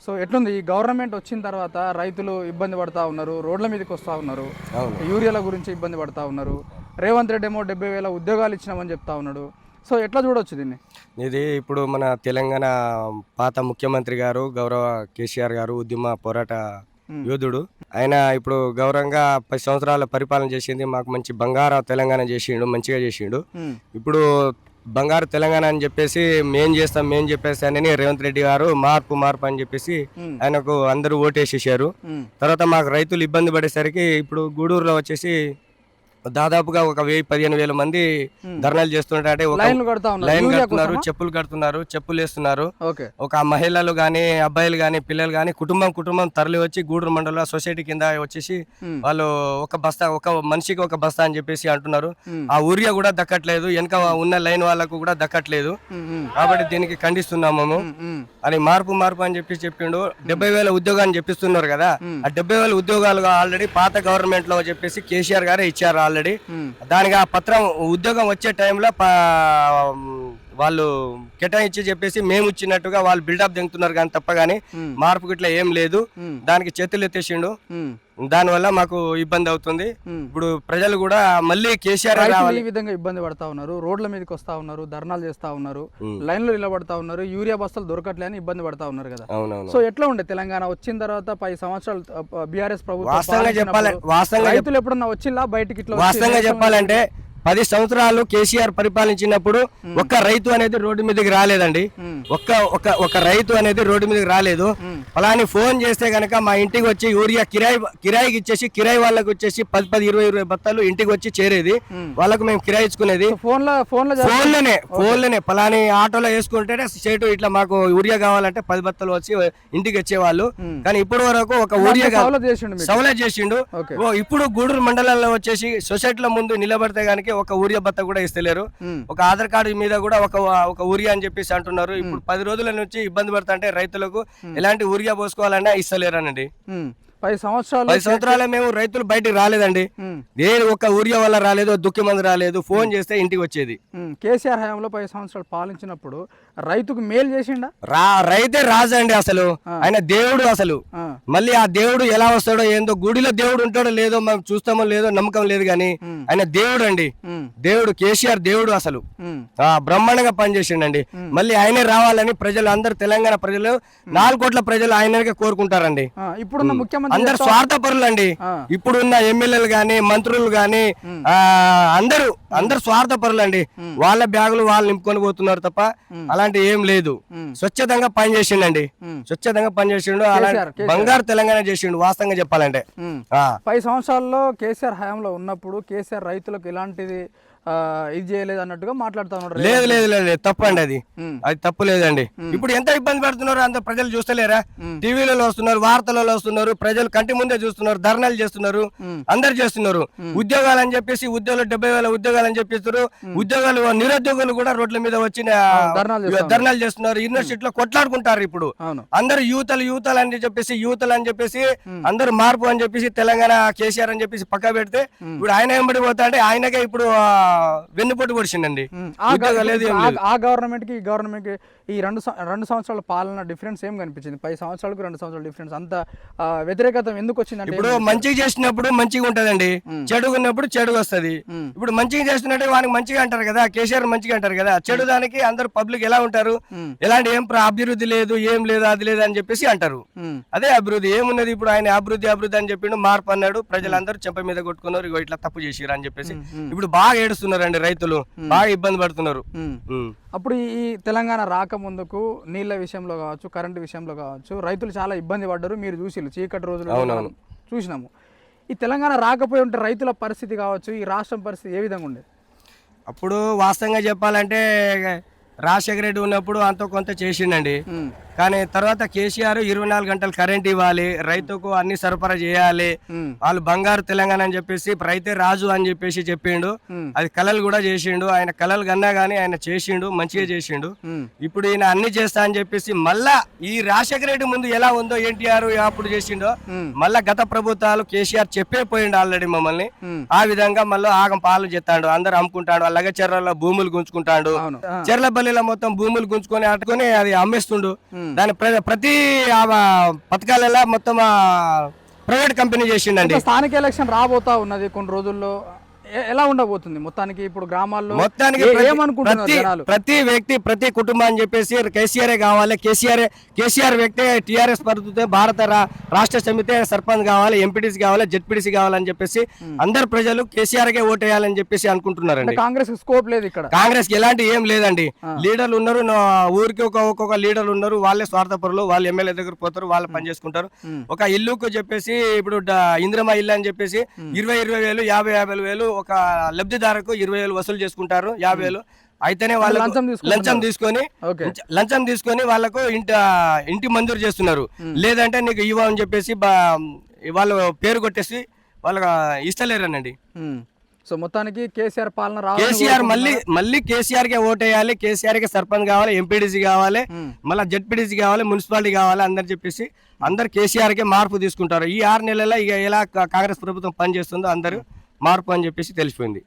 So ఎట్లుంది ఈ government వచ్చిన తర్వాత రైతులు ఇబ్బంది పడతా ఉన్నారు, రోడ్ల మీదకి వస్తూ ఉన్నారు, యూరియాల గురించి ఇబ్బంది పడతా ఉన్నారు. రేవంత్ రెడ్డి ఏమో 70,000 ఉద్యోగాలు ఇచ్చినామని చెప్తా ఉన్నాడు. సో ఎట్లా చూడొచ్చు దీన్ని? ఇది ఇప్పుడు మన తెలంగాణ పాత ముఖ్యమంత్రి గారు గౌరవ కేసీఆర్ గారు ఉద్యమ పోరాట యోధుడు. ఆయన ఇప్పుడు గౌరవంగా 10 సంవత్సరాల పరిపాలన చేసింది. మాకు మంచి బంగారు తెలంగాణ చేసిండు, మంచిగా చేసిండు. ఇప్పుడు బంగారు తెలంగాణ అని చెప్పేసి మేం చెప్పేసి అని రేవంత్ రెడ్డి గారు మార్పు అని చెప్పేసి ఆయనకు అందరూ ఓటేసేసారు. తర్వాత మాకు రైతులు ఇబ్బంది పడేసరికి ఇప్పుడు గూడూరులో వచ్చేసి దాదాపుగా ఒక 10,000-15,000 మంది ధర్నాలు చేస్తుంటే లైన్ కడుతున్నారు, చెప్పులు వేస్తున్నారు. ఒక మహిళలు గాని, అబ్బాయిలు గాని, పిల్లలు గాని కుటుంబం తరలి వచ్చి గూడూరు మండల సొసైటీ కింద వచ్చేసి వాళ్ళు ఒక మనిషికి ఒక బస్తా అని చెప్పేసి అంటున్నారు. ఆ ఊరియా కూడా దక్కట్లేదు, వెనక ఉన్న లైన్ వాళ్ళకు కూడా దక్కట్లేదు. కాబట్టి దీనికి ఖండిస్తున్నాము అని మార్పు అని చెప్పి చెప్పిండు. 70,000 ఉద్యోగాన్ని చెప్పిస్తున్నారు కదా, ఆ 70,000 ఉద్యోగాలు ఆల్రెడీ పాత గవర్నమెంట్ లో చెప్పేసి కేసీఆర్ గారే ఇచ్చారు ఆల్రెడీ. దానికి ఆ పత్రం ఉద్యోగం వచ్చే టైంలో వాళ్ళు కేటాయించి చెప్పేసి మేము ఇచ్చినట్టుగా వాళ్ళు బిల్డప్ దింగుతున్నారు కానీ తప్ప గానీ మార్పు ఇట్లా ఏం లేదు. దానికి చేతులు ఎత్తేసిండు. దానివల్ల మాకు ఇబ్బంది అవుతుంది. ఇప్పుడు ప్రజలు కూడా మళ్ళీ కేసీఆర్ ఈ విధంగా ఇబ్బంది పడతా ఉన్నారు, రోడ్ల మీదకి వస్తా ఉన్నారు, ధర్నాలు చేస్తా ఉన్నారు, లైన్లో నిలబడతా ఉన్నారు, యూరియా బస్తాలు దొరకట్లే అని ఇబ్బంది పడతా ఉన్నారు కదా. సో ఎట్లా ఉండే తెలంగాణ వచ్చిన తర్వాత 10 సంవత్సరాలు బీఆర్ఎస్ ప్రభుత్వం రైతులు ఎప్పుడన్నా వచ్చిందా బయటికి? ఇట్లా వాస్తవంగా చెప్పాలంటే 10 సంవత్సరాలు కేసీఆర్ పరిపాలించినప్పుడు ఒక్క రైతు అనేది రోడ్డు మీదకి రాలేదండి. ఒక్క రైతు అనేది రోడ్డు మీదకి రాలేదు. అలాని ఫోన్ చేస్తే గనక మా ఇంటికి వచ్చి యూరియా కిరాయికి ఇచ్చేసి కిరాయి వాళ్ళకి వచ్చేసి 10-20 బత్తాలు ఇంటికి వచ్చి చేరేది. వాళ్ళకు మేము కిరాయి ఇచ్చుకునేది ఫోన్లోనే. పలాని ఆటోలో వేసుకుంటే సేటు ఇట్లా మాకు యూరియా కావాలంటే 10 బత్తాలు వచ్చి ఇంటికి వచ్చేవాళ్ళు. కానీ ఇప్పటి వరకు ఒక ఊరియా సౌలత్ చేసిండు. ఇప్పుడు గూడూరు మండలంలో వచ్చేసి సొసైటీల ముందు నిలబడితే గనక ఒక ఊరియా బత్త కూడా ఇస్తలేరు. ఒక ఆధార్ కార్డు మీద కూడా ఒక ఊరియా అని చెప్పేసి అంటున్నారు. ఇప్పుడు 10 రోజుల నుంచి ఇబ్బంది పడుతుంటే రైతులకు ఎలాంటి ఊరియా పోసుకోవాలన్నా ఇస్తలేరనండి. 10 సంవత్సరాలే మేము రైతులు బయటికి రాలేదండి. ఒక ఊరియా వల్ల రాలేదు, దుఃఖ మంది రాలేదు. ఫోన్ చేస్తే ఇంటికి వచ్చేది. కేసీఆర్ హయాంలో 10 సంవత్సరాలు పాలించినప్పుడు రైతుకు మేలు చేసిండా? రైతే రాజు అండి. అసలు ఆయన దేవుడు. అసలు మళ్ళీ ఆ దేవుడు ఎలా వస్తాడో ఏందో, గుడిలో దేవుడు ఉంటాడో లేదో మనం చూస్తామో లేదో నమ్మకం లేదు కానీ ఆయన దేవుడు అండి. దేవుడు కేసీఆర్ దేవుడు. అసలు బ్రహ్మాండంగా పనిచేసిండండి. మళ్ళీ ఆయనే రావాలని ప్రజలు అందరు తెలంగాణ ప్రజలు 4 కోట్ల ప్రజలు ఆయనకే కోరుకుంటారండి. ఇప్పుడున్న ముఖ్యమంత్రి అందరు స్వార్థపరులు అండి. ఇప్పుడున్న ఎమ్మెల్యేలు గాని, మంత్రులు గాని అందరు స్వార్థపరులు అండి. వాళ్ళ బ్యాగులు వాళ్ళు నింపుకొని పోతున్నారు తప్ప అలాంటి ఏం లేదు. స్వచ్ఛతంగా పనిచేసిండండి. స్వచ్ఛతంగా పనిచేసిండు. అలాంటి బంగారు తెలంగాణ చేసిండు వాస్తవంగా చెప్పాలంటే. 10 సంవత్సరాల్లో కేసీఆర్ హయాంలో ఉన్నప్పుడు కేసీఆర్ రైతులకు ఇలాంటిది ఇది చేయలేదు అన్నట్టుగా మాట్లాడుతున్నారు. లేదు తప్పండి. అది తప్పు లేదండి. ఇప్పుడు ఎంత ఇబ్బంది పడుతున్నారు అంత ప్రజలు చూస్తలేరా? టీవీలలో వస్తున్నారు, వార్తలలో వస్తున్నారు, ప్రజలు కంటి ముందే చూస్తున్నారు, ధర్నాలు చేస్తున్నారు, అందరు చేస్తున్నారు. ఉద్యోగాలు అని చెప్పేసి 70,000 ఉద్యోగాలు అని చెప్పిస్తారు. ఉద్యోగాలు నిరుద్యోగులు కూడా రోడ్ల మీద వచ్చి ధర్నాలు చేస్తున్నారు. యూనివర్సిటీలో కొట్లాడుకుంటారు. ఇప్పుడు అందరు యూతలు అని చెప్పేసి అందరు మార్పు అని చెప్పేసి తెలంగాణ కేసీఆర్ అని చెప్పేసి పక్క పెడితే ఇప్పుడు ఆయన వెంబడి పోతా అంటే ఆయనకే ఇప్పుడు వెన్నుపోటు పొడిచిండండి. ఆ గవర్నమెంట్ కి ఈ గవర్నమెంట్ కి ఈ రెండు సంవత్సరాల పాలన డిఫరెన్స్ ఏం కనిపించింది? 10 సంవత్సరాలకు 2 సంవత్సరాల డిఫరెన్స్ అంత వ్యతిరేకత ఎందుకు వచ్చిందంటే, ఇప్పుడు మంచిగా చేసినప్పుడు మంచిగా ఉంటదండి, చెడుగా ఉన్నప్పుడు చెడుగా వస్తుంది. ఇప్పుడు మంచిగా చేస్తున్నట్టు వానికి మంచిగా అంటారు కదా, కేసీఆర్ మంచిగా అంటారు కదా. చెడు దానికి అందరు పబ్లిక్ ఎలా ఉంటారు, ఎలాంటి ఏం అభివృద్ధి లేదు, ఏం లేదు, అది లేదు అని చెప్పేసి అంటారు. అదే అభివృద్ధి ఏమున్నది? ఇప్పుడు ఆయన అభివృద్ధి అని చెప్పిండు, మార్పు అన్నాడు. ప్రజలందరూ చెంప మీద కొట్టుకున్నారు, ఇట్లా తప్పు చేసిరు అని చెప్పేసి ఇప్పుడు బాగా ఏడుస్తున్నారండి. రైతులు బాగా ఇబ్బంది పడుతున్నారు. అప్పుడు ఈ తెలంగాణ రాకముందుకు నీళ్ల విషయంలో కావచ్చు, కరెంటు విషయంలో కావచ్చు, రైతులు చాలా ఇబ్బంది పడ్డారు. మీరు చూసిరు, చీకటి రోజులు చూసినాము. ఈ తెలంగాణ రాకపోయి ఉంటే రైతుల పరిస్థితి కావచ్చు, ఈ రాష్ట్రం పరిస్థితి ఏ విధంగా ఉండేది? అప్పుడు వాస్తవంగా చెప్పాలంటే రాజశేఖర రెడ్డి ఉన్నప్పుడు అంత కొంత చేసిండండి. కానీ తర్వాత కేసీఆర్ 24 గంటలు కరెంట్ ఇవ్వాలి, రైతుకు అన్ని సరఫరా చేయాలి, వాళ్ళు బంగారు తెలంగాణ అని చెప్పేసి రైతే రాజు అని చెప్పేసి చెప్పిండు. అది కలలు కూడా చేసిండు. ఆయన కలలు కన్నా గానీ ఆయన చేసిండు, మంచిగా చేసిండు. ఇప్పుడు ఈయన అన్ని చేస్తా అని చెప్పేసి మళ్ళా ఈ రాజశేఖర రెడ్డి ముందు ఎలా ఉందో ఎన్టీఆర్ అప్పుడు చేసిండో మళ్ళా గత ప్రభుత్వాలు కేసీఆర్ చెప్పే పోయిండు ఆల్రెడీ మమ్మల్ని. ఆ విధంగా మళ్ళీ ఆగం పాలు చేస్తాడు, అందరు అమ్ముకుంటాడు. అలాగే చెర్లలో భూములు గుంజుకుంటాడు, చెర్ల బల్లిలో మొత్తం భూములు గుంజుకొని అట్టుకొని అది అమ్మేస్తుండు. దాని ప్రతి పథకాలలో మొత్తం ప్రైవేట్ కంపెనీ చేసిండండి. ఇంకా స్థానిక ఎలక్షన్ రాబోతా ఉన్నది కొన్ని రోజుల్లో, ఎలా ఉండబోతుంది మొత్తానికి ఇప్పుడు గ్రామాల్లో? మొత్తానికి ఏమనుకుంటున్నారు జనాలు? ప్రతి వ్యక్తి ప్రతి కుటుంబం అని చెప్పేసి కేసీఆర్ కావాలి, కేసీఆర్ వ్యక్తి టీఆర్ఎస్ పద్ధతి భారత రాష్ట్ర సమితి సర్పంచ్ కావాలి, ఎంపీటీసీ కావాలి, జెడ్పీటీసీ కావాలని చెప్పేసి అందరు ప్రజలు కేసీఆర్ కే ఓటేయాలని చెప్పేసి అనుకుంటున్నారండి. కాంగ్రెస్ స్కోప్ లేదు ఇక్కడ, కాంగ్రెస్ కి ఎలాంటి ఏం లేదండి. లీడర్లు ఉన్నారు, ఊరికి ఒక్కొక్క లీడర్లు ఉన్నారు, వాళ్ళే స్వార్థపరులు, వాళ్ళు ఎమ్మెల్యే దగ్గర పోతారు, వాళ్ళు పని చేసుకుంటారు. ఒక ఇల్లుకు చెప్పేసి ఇప్పుడు ఇందిరమ్మ ఇల్లు అని చెప్పేసి 20,000 50,000 వేలు ఒక లబ్ధిదారుకు 20,000 వసూలు చేసుకుంటారు, 50,000 అయితేనే వాళ్ళు లంచం తీసుకొని వాళ్ళకు ఇంటి మంజూరు చేస్తున్నారు. లేదంటే నీకు ఇవ్వ అని చెప్పేసి వాళ్ళు పేరు కొట్టేసి వాళ్ళకి ఇస్తలేరనండి. సో మొత్తానికి కేసీఆర్ పాలన కేసీఆర్ మళ్ళీ కేసీఆర్ కే ఓటేయాలి, కేసీఆర్ కే సర్పంచ్ కావాలి, ఎంపీడీసీ కావాలి, మళ్ళీ జెడ్పీడీసీ కావాలి, మున్సిపాలిటీ కావాలి, అందరు చెప్పేసి అందరు కేసీఆర్ కే మార్పు తీసుకుంటారు. ఈ 6 నెలల్లో ఇక ఎలా కాంగ్రెస్ ప్రభుత్వం పనిచేస్తుందో అందరూ మార్పు అని చెప్పేసి తెలిసిపోయింది.